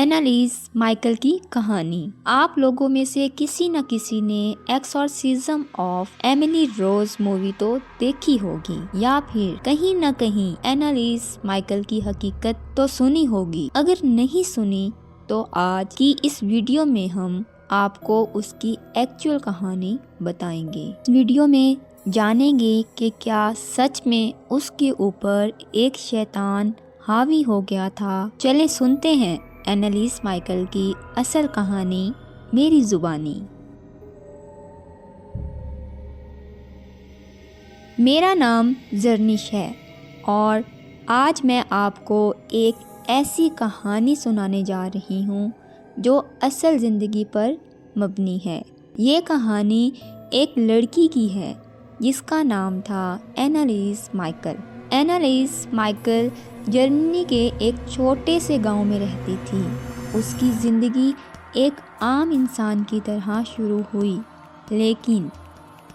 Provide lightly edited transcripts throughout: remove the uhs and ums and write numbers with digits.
اینالیز Michael کی کہانی۔ آپ لوگوں میں سے کسی نہ کسی نے ایکسورسزم آف ایملی روز مووی تو دیکھی ہوگی یا پھر کہیں نہ کہیں اینالیز مائیکل کی حقیقت تو سنی ہوگی۔ اگر نہیں سنی تو آج کی اس ویڈیو میں ہم آپ کو اس کی ایکچوئل کہانی بتائیں گے۔ اس ویڈیو میں جانیں گے کہ کیا سچ میں اس کے اوپر ایک شیطان حاوی ہو گیا تھا۔ چلے سنتے ہیں اینالیز مائیکل کی اصل کہانی میری زبانی۔ میرا نام زرنش ہے اور آج میں آپ کو ایک ایسی کہانی سنانے جا رہی ہوں جو اصل زندگی پر مبنی ہے۔ یہ کہانی ایک لڑکی کی ہے جس کا نام تھا اینالیز مائیکل۔ اینالیز مائیکل جرمنی کے ایک چھوٹے سے گاؤں میں رہتی تھی۔ اس کی زندگی ایک عام انسان کی طرح شروع ہوئی، لیکن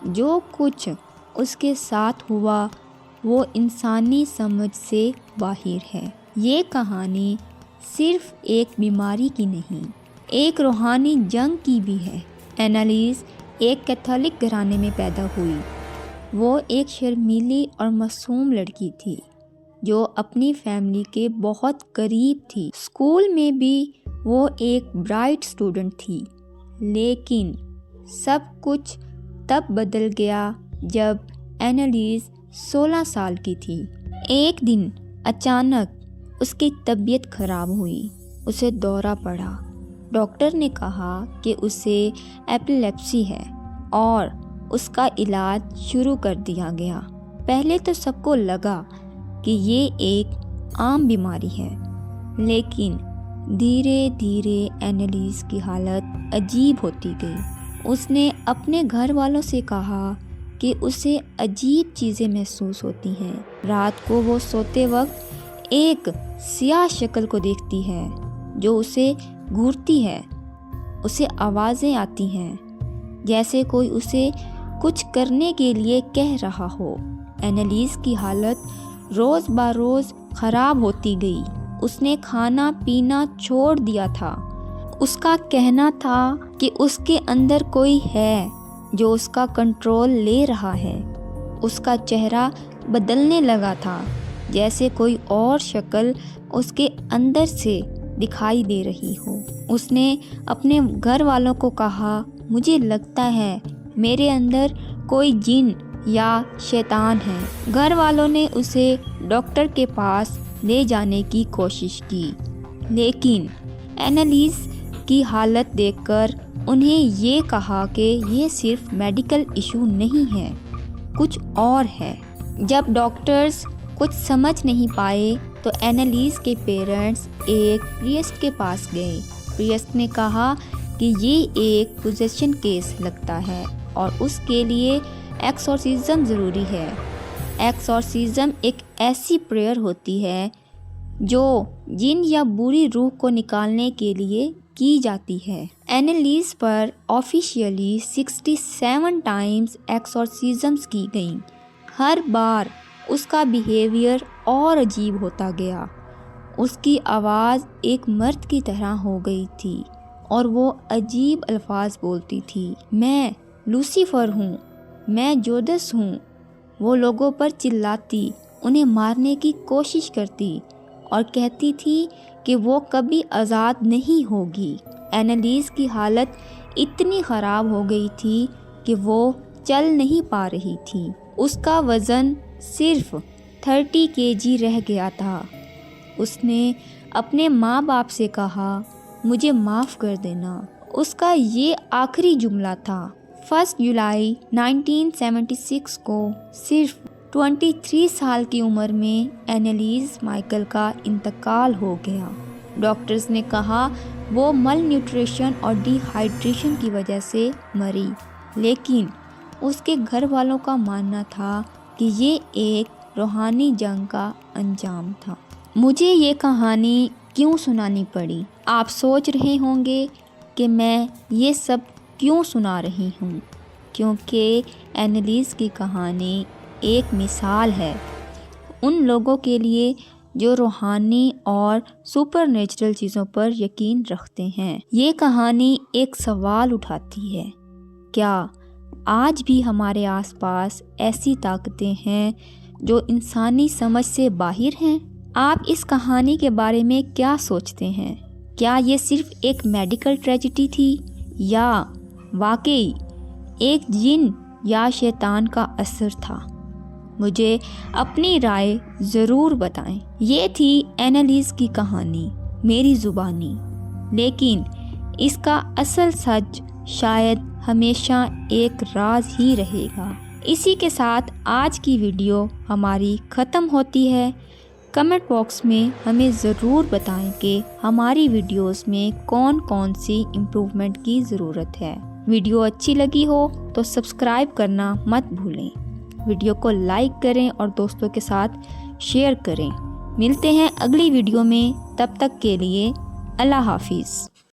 جو کچھ اس کے ساتھ ہوا وہ انسانی سمجھ سے باہر ہے۔ یہ کہانی صرف ایک بیماری کی نہیں، ایک روحانی جنگ کی بھی ہے۔ اینالیز ایک کیتھولک گھرانے میں پیدا ہوئی۔ وہ ایک شرمیلی اور معصوم لڑکی تھی جو اپنی فیملی کے بہت قریب تھی۔ اسکول میں بھی وہ ایک برائٹ اسٹوڈنٹ تھی، لیکن سب کچھ تب بدل گیا جب اینالیز 16 سال کی تھی۔ ایک دن اچانک اس کی طبیعت خراب ہوئی، اسے دورہ پڑا۔ ڈاکٹر نے کہا کہ اسے ایپیلیپسی ہے اور اس کا علاج شروع کر دیا گیا۔ پہلے تو سب کو لگا کہ یہ ایک عام بیماری ہے، لیکن دھیرے دھیرے اینالیز کی حالت عجیب ہوتی گئی۔ اس نے اپنے گھر والوں سے کہا کہ اسے عجیب چیزیں محسوس ہوتی ہیں۔ رات کو وہ سوتے وقت ایک سیاہ شکل کو دیکھتی ہے جو اسے گھورتی ہے۔ اسے آوازیں آتی ہیں جیسے کوئی اسے کچھ کرنے کے لیے کہہ رہا ہو۔ اینالیز کی حالت روز بروز خراب ہوتی گئی۔ اس نے کھانا پینا چھوڑ دیا تھا۔ اس کا کہنا تھا کہ اس کے اندر کوئی ہے جو اس کا کنٹرول لے رہا ہے۔ اس کا چہرہ بدلنے لگا تھا، جیسے کوئی اور شکل اس کے اندر سے دکھائی دے رہی ہو۔ اس نے اپنے گھر والوں کو کہا، مجھے لگتا ہے میرے اندر کوئی جن یا شیطان ہے۔ گھر والوں نے اسے ڈاکٹر کے پاس لے جانے کی کوشش کی، لیکن اینالیز کی حالت دیکھ کر انہیں یہ کہا کہ یہ صرف میڈیکل ایشو نہیں ہے، کچھ اور ہے۔ جب ڈاکٹرز کچھ سمجھ نہیں پائے تو اینالیز کے پیرنٹس ایک پریسٹ کے پاس گئے۔ پریسٹ نے کہا کہ یہ ایک پوزیشن کیس لگتا ہے اور اس کے لیے ایکسورسزم ضروری ہے۔ ایکسورسزم ایک ایسی پریئر ہوتی ہے جو جن یا بری روح کو نکالنے کے لیے کی جاتی ہے۔ اینالیز پر آفیشیلی 67 ٹائمز ایکسورسزمز کی گئیں۔ ہر بار اس کا بیہیویئر اور عجیب ہوتا گیا۔ اس کی آواز ایک مرد کی طرح ہو گئی تھی اور وہ عجیب الفاظ بولتی تھی، میں لوسیفر ہوں، میں جودس ہوں۔ وہ لوگوں پر چلاتی، انہیں مارنے کی کوشش کرتی اور کہتی تھی کہ وہ کبھی آزاد نہیں ہوگی۔ اینالیز کی حالت اتنی خراب ہو گئی تھی کہ وہ چل نہیں پا رہی تھی۔ اس کا وزن صرف 30 kg رہ گیا تھا۔ اس نے اپنے ماں باپ سے کہا، مجھے معاف کر دینا۔ اس کا یہ آخری جملہ تھا۔ 1 جولائی 1976 کو صرف 23 سال کی عمر میں اینالیز مائیکل کا انتقال ہو گیا۔ ڈاکٹرز نے کہا وہ مل نیوٹریشن اور ڈی ہائیڈریشن کی وجہ سے مری، لیکن اس کے گھر والوں کا ماننا تھا کہ یہ ایک روحانی جنگ کا انجام تھا۔ مجھے یہ کہانی کیوں سنانی پڑی؟ آپ سوچ رہے ہوں گے کہ میں یہ سب کیوں سنا رہی ہوں، کیونکہ اینالیز کی کہانی ایک مثال ہے ان لوگوں کے لیے جو روحانی اور سپر نیچرل چیزوں پر یقین رکھتے ہیں۔ یہ کہانی ایک سوال اٹھاتی ہے، کیا آج بھی ہمارے آس پاس ایسی طاقتیں ہیں جو انسانی سمجھ سے باہر ہیں؟ آپ اس کہانی کے بارے میں کیا سوچتے ہیں؟ کیا یہ صرف ایک میڈیکل ٹریجڈی تھی یا واقعی ایک جن یا شیطان کا اثر تھا؟ مجھے اپنی رائے ضرور بتائیں۔ یہ تھی اینالیز کی کہانی میری زبانی، لیکن اس کا اصل سچ شاید ہمیشہ ایک راز ہی رہے گا۔ اسی کے ساتھ آج کی ویڈیو ہماری ختم ہوتی ہے۔ کمنٹ باکس میں ہمیں ضرور بتائیں کہ ہماری ویڈیوز میں کون کون سی امپروومنٹ کی ضرورت ہے۔ ویڈیو اچھی لگی ہو تو سبسکرائب کرنا مت بھولیں، ویڈیو کو لائک کریں اور دوستوں کے ساتھ شیئر کریں۔ ملتے ہیں اگلی ویڈیو میں، تب تک کے لیے اللہ حافظ۔